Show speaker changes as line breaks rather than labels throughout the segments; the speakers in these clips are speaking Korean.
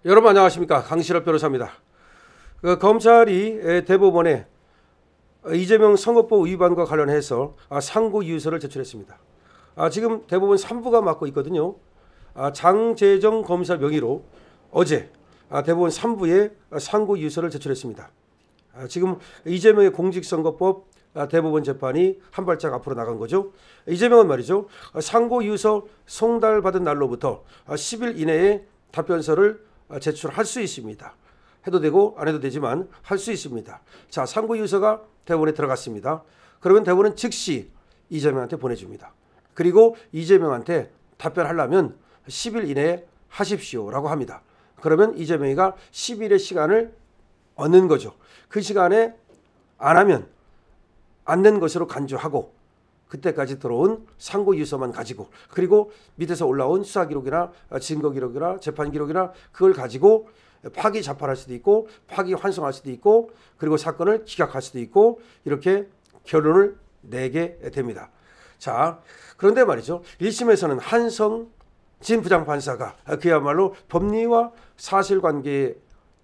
여러분 안녕하십니까, 강신업 변호사입니다. 검찰이 대법원에 이재명 선거법 위반과 관련해서 상고 이유서를 제출했습니다. 지금 대법원 3부가 맡고 있거든요. 장재정 검사 명의로 어제 대법원 3부에 상고 이유서를 제출했습니다. 지금 이재명의 공직선거법 대법원 재판이 한 발짝 앞으로 나간 거죠. 이재명은 말이죠, 상고 이유서 송달받은 날로부터 10일 이내에 답변서를 제출할 수 있습니다. 해도 되고 안 해도 되지만 할 수 있습니다. 자, 상고 이유서가 대법원에 들어갔습니다. 그러면 대법원은 즉시 이재명한테 보내줍니다. 그리고 이재명한테 답변하려면 10일 이내에 하십시오라고 합니다. 그러면 이재명이가 10일의 시간을 얻는 거죠. 그 시간에 안 하면 안 낸 것으로 간주하고 그때까지 들어온 상고 이유서만 가지고, 그리고 밑에서 올라온 수사 기록이나 증거 기록이나 재판 기록이나 그걸 가지고 파기 자판할 수도 있고 파기 환송할 수도 있고 그리고 사건을 기각할 수도 있고 이렇게 결론을 내게 됩니다. 자, 그런데 말이죠, 1심에서는 한성진 부장판사가 그야말로 법리와 사실관계에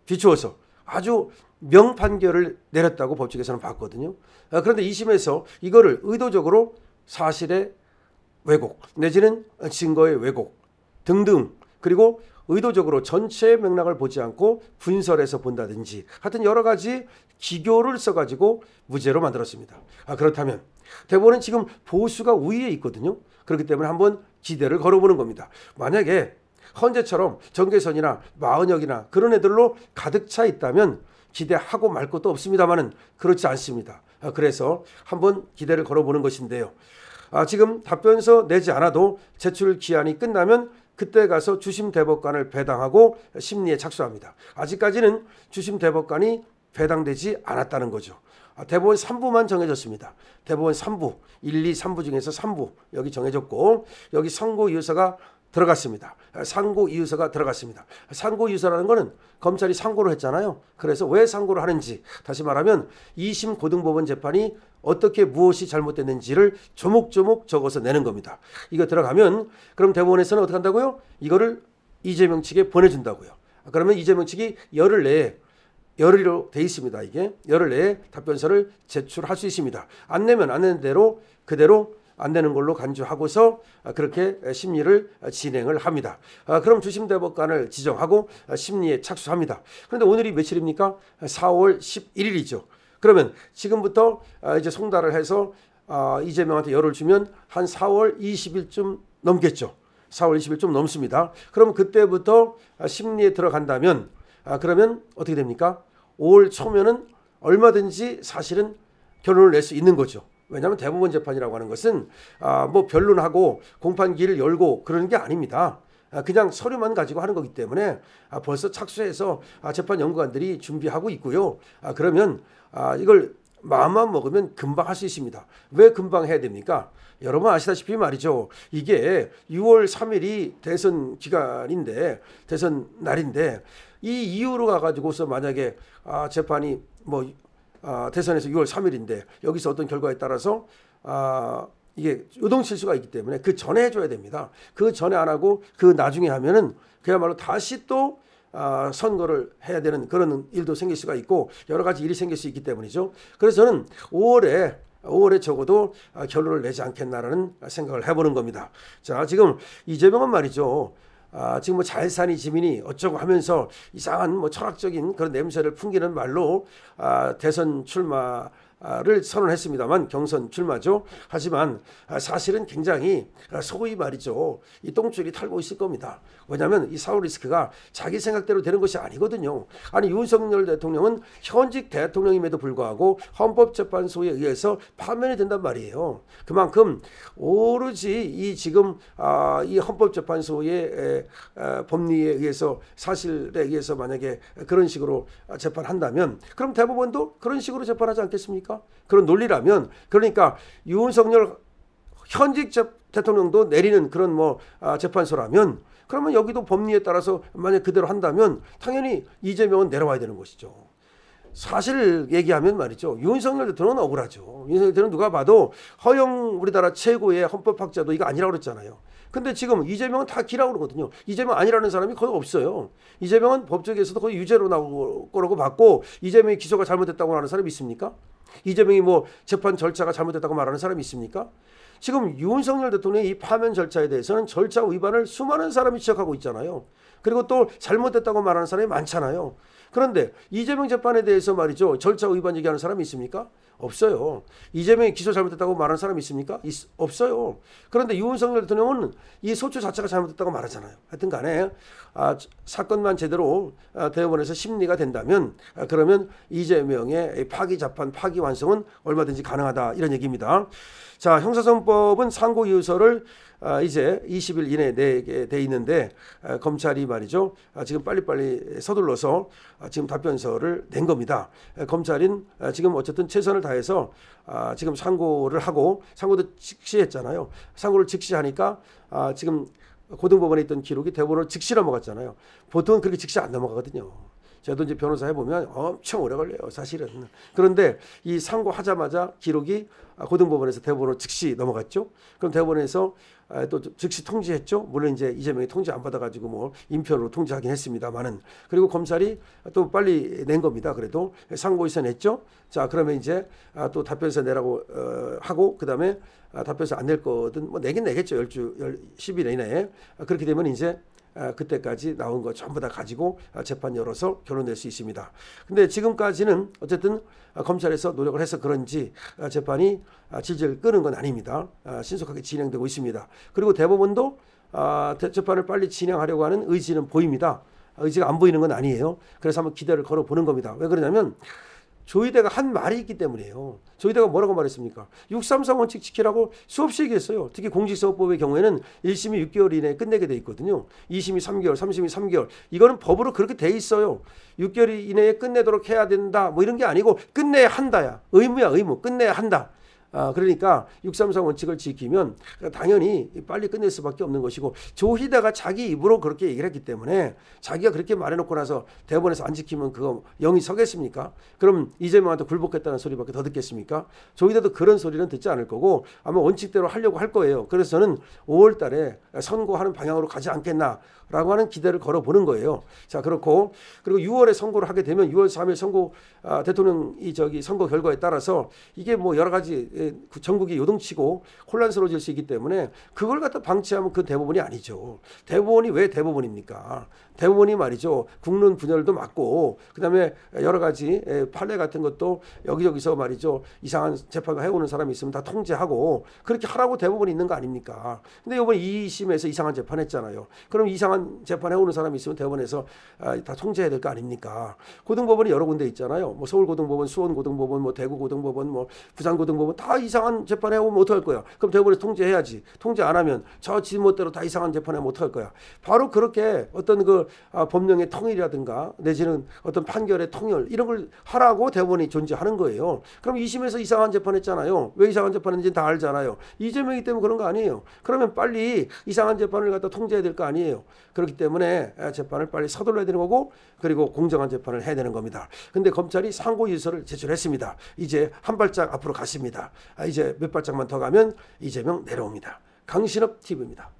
비추어서 아주 명판결을 내렸다고 법칙에서는 봤거든요. 그런데 2심에서 이거를 의도적으로 사실의 왜곡 내지는 증거의 왜곡 등등, 그리고 의도적으로 전체의 맥락을 보지 않고 분설해서 본다든지 하여튼 여러 가지 기교를 써가지고 무죄로 만들었습니다. 그렇다면 대법원은 지금 보수가 우위에 있거든요. 그렇기 때문에 한번 기대를 걸어보는 겁니다. 만약에 헌재처럼 정계선이나 마은혁이나 그런 애들로 가득 차 있다면 기대하고 말 것도 없습니다만은 그렇지 않습니다. 그래서 한번 기대를 걸어보는 것인데요. 지금 답변서 내지 않아도 제출 기한이 끝나면 그때 가서 주심 대법관을 배당하고 심리에 착수합니다. 아직까지는 주심 대법관이 배당되지 않았다는 거죠. 대법원 3부만 정해졌습니다. 대법원 3부, 1, 2, 3부 중에서 3부 여기 정해졌고 여기 상고 이유서가 들어갔습니다. 상고 이유서가 들어갔습니다. 상고 이유서라는 거는 검찰이 상고를 했잖아요. 그래서 왜 상고를 하는지, 다시 말하면 2심 고등법원 재판이 어떻게 무엇이 잘못됐는지를 조목조목 적어서 내는 겁니다. 이거 들어가면 그럼 대법원에서는 어떻게 한다고요? 이거를 이재명 측에 보내준다고요. 그러면 이재명 측이 열흘 내에, 열흘로 돼 있습니다. 이게 열흘 내에 답변서를 제출할 수 있습니다. 안 내면 안 내는 대로 그대로 안 되는 걸로 간주하고서 그렇게 심리를 진행을 합니다. 그럼 주심 대법관을 지정하고 심리에 착수합니다. 그런데 오늘이 며칠입니까? 4월 11일이죠. 그러면 지금부터 이제 송달을 해서 이재명한테 열을 주면 한 4월 20일쯤 넘겠죠. 4월 20일 좀 넘습니다. 그럼 그때부터 심리에 들어간다면 그러면 어떻게 됩니까? 5월 초면은 얼마든지 사실은 결론을 낼 수 있는 거죠. 왜냐하면 대법원 재판이라고 하는 것은 뭐 변론하고 공판기를 열고 그러는 게 아닙니다. 그냥 서류만 가지고 하는 거기 때문에 벌써 착수해서 재판 연구관들이 준비하고 있고요. 그러면 이걸 마음만 먹으면 금방 할 수 있습니다. 왜 금방 해야 됩니까? 여러분 아시다시피 말이죠. 이게 6월 3일이 대선 기간인데, 대선 날인데 이 이후로 가가지고서 만약에 재판이 뭐 대선에서 6월 3일인데 여기서 어떤 결과에 따라서 이게 요동칠 수가 있기 때문에 그 전에 해줘야 됩니다. 그 전에 안 하고 그 나중에 하면은 그야말로 다시 또 선거를 해야 되는 그런 일도 생길 수가 있고 여러 가지 일이 생길 수 있기 때문이죠. 그래서 저는 5월에 적어도 결론을 내지 않겠나라는 생각을 해보는 겁니다. 자, 지금 이재명은 말이죠. 지금 뭐 잘사니 지민이 어쩌고 하면서 이상한 뭐 철학적인 그런 냄새를 풍기는 말로 대선 출마를 선언했습니다만, 경선 출마죠. 하지만 사실은 굉장히 소위 말이죠, 이 똥줄이 탈고 있을 겁니다. 왜냐하면 이 사후 리스크가 자기 생각대로 되는 것이 아니거든요. 아니 윤석열 대통령은 현직 대통령임에도 불구하고 헌법재판소에 의해서 파면이 된단 말이에요. 그만큼 오로지 이 지금 이 헌법재판소의 법리에 의해서, 사실에 의해서 만약에 그런 식으로 재판한다면 그럼 대법원도 그런 식으로 재판하지 않겠습니까? 그런 논리라면, 그러니까 윤석열 현직 대통령도 내리는 그런 뭐 재판소라면 그러면 여기도 법리에 따라서 만약 그대로 한다면 당연히 이재명은 내려와야 되는 것이죠. 사실 얘기하면 말이죠, 윤석열 대통령은 억울하죠. 윤석열 대통령 누가 봐도 허영 우리나라 최고의 헌법학자도 이거 아니라고 그랬잖아요. 근데 지금 이재명은 다 기라고 그러거든요. 이재명 아니라는 사람이 거의 없어요. 이재명은 법조계에서도 거의 유죄로 나올 거라고 봤고, 이재명이 기소가 잘못됐다고 하는 사람이 있습니까? 이재명이 뭐 재판 절차가 잘못됐다고 말하는 사람이 있습니까? 지금 윤석열 대통령의 이 파면 절차에 대해서는 절차 위반을 수많은 사람이 지적하고 있잖아요. 그리고 또 잘못됐다고 말하는 사람이 많잖아요. 그런데 이재명 재판에 대해서 말이죠, 절차 위반 얘기하는 사람이 있습니까? 없어요. 이재명이 기소 잘못됐다고 말하는 사람이 있습니까? 없어요. 그런데 윤석열 대통령은 이 소추 자체가 잘못됐다고 말하잖아요. 하여튼 간에 사건만 제대로 대법원에서 심리가 된다면 그러면 이재명의 파기자판, 파기완성은 얼마든지 가능하다, 이런 얘기입니다. 자, 형사소송법은 상고이유서를 이제 20일 이내에 내게 돼 있는데, 검찰이 말이죠, 지금 빨리빨리 서둘러서 지금 답변서를 낸 겁니다. 검찰인 지금 어쨌든 최선을 다해서 지금 상고를 하고, 상고도 즉시했잖아요. 상고를 즉시하니까 지금 고등법원에 있던 기록이 대법원으로 즉시 넘어갔잖아요. 보통은 그렇게 즉시 안 넘어가거든요. 저도 이제 변호사 해보면 엄청 오래 걸려요, 사실은. 그런데 이 상고하자마자 기록이 고등법원에서 대법원으로 즉시 넘어갔죠. 그럼 대법원에서 또 즉시 통지했죠. 물론 이제 이재명이 통지 안 받아가지고 뭐 인편으로 통지하긴 했습니다만은. 그리고 검찰이 또 빨리 낸 겁니다. 그래도 상고에서 냈죠. 자, 그러면 이제 또 답변서 내라고 하고, 그 다음에 답변서 안 낼 거든 뭐 내긴 내겠죠. 10일 이내에. 그렇게 되면 이제 그때까지 나온 거 전부 다 가지고 재판 열어서 결론 낼 수 있습니다. 근데 지금까지는 어쨌든 검찰에서 노력을 해서 그런지 재판이 질질 끄는 건 아닙니다. 신속하게 진행되고 있습니다. 그리고 대법원도 재판을 빨리 진행하려고 하는 의지는 보입니다. 의지가 안 보이는 건 아니에요. 그래서 한번 기대를 걸어보는 겁니다. 왜 그러냐면 조희대가 한 말이 있기 때문이에요. 조희대가 뭐라고 말했습니까? 633 원칙 지키라고 수없이 얘기했어요. 특히 공직선거법의 경우에는 1심이 6개월 이내에 끝내게 돼 있거든요. 2심이 3개월, 3심이 3개월. 이거는 법으로 그렇게 돼 있어요. 6개월 이내에 끝내도록 해야 된다, 뭐 이런 게 아니고 끝내야 한다야. 의무야, 의무. 끝내야 한다. 그러니까 633 원칙을 지키면 당연히 빨리 끝낼 수밖에 없는 것이고, 조희대가 자기 입으로 그렇게 얘기를 했기 때문에, 자기가 그렇게 말해놓고 나서 대법원에서 안 지키면 그거 영이 서겠습니까? 그럼 이재명한테 굴복했다는 소리밖에 더 듣겠습니까? 조희대도 그런 소리는 듣지 않을 거고 아마 원칙대로 하려고 할 거예요. 그래서 저는 5월 달에 선고하는 방향으로 가지 않겠나라고 하는 기대를 걸어보는 거예요. 자, 그리고 6월에 선고를 하게 되면 6월 3일 선고 대통령이 선거 결과에 따라서 이게 뭐 여러 가지 전국이 요동치고 혼란스러워질 수 있기 때문에 그걸 갖다 방치하면 그 대법원이 아니죠. 대법원이 왜 대법원입니까? 대법원이 말이죠, 국론 분열도 막고, 그다음에 여러 가지 판례 같은 것도 여기저기서 말이죠, 이상한 재판을 해오는 사람이 있으면 다 통제하고 그렇게 하라고 대법원이 있는 거 아닙니까? 근데 이번 2심에서 이상한 재판 했잖아요. 그럼 이상한 재판 해오는 사람이 있으면 대법원에서 다 통제해야 될 거 아닙니까? 고등법원이 여러 군데 있잖아요. 뭐 서울고등법원, 수원고등법원, 뭐 대구고등법원, 뭐 부산고등법원, 다 이상한 재판 해오면 어떡할 거야? 그럼 대법원에서 통제해야지. 통제 안 하면 저 지멋대로 다 이상한 재판 하면 어떡할 거야? 바로 그렇게 어떤 법령의 통일이라든가 내지는 어떤 판결의 통일, 이런 걸 하라고 대법원이 존재하는 거예요. 그럼 2심에서 이상한 재판 했잖아요. 왜 이상한 재판 했는지 다 알잖아요. 이재명이 때문에 그런 거 아니에요. 그러면 빨리 이상한 재판을 갖다 통제해야 될 거 아니에요. 그렇기 때문에 재판을 빨리 서둘러야 되는 거고, 그리고 공정한 재판을 해야 되는 겁니다. 근데 검찰이 상고이유서를 제출했습니다. 이제 한 발짝 앞으로 갔습니다. 이제 몇 발짝만 더 가면 이재명 내려옵니다. 강신업 TV입니다.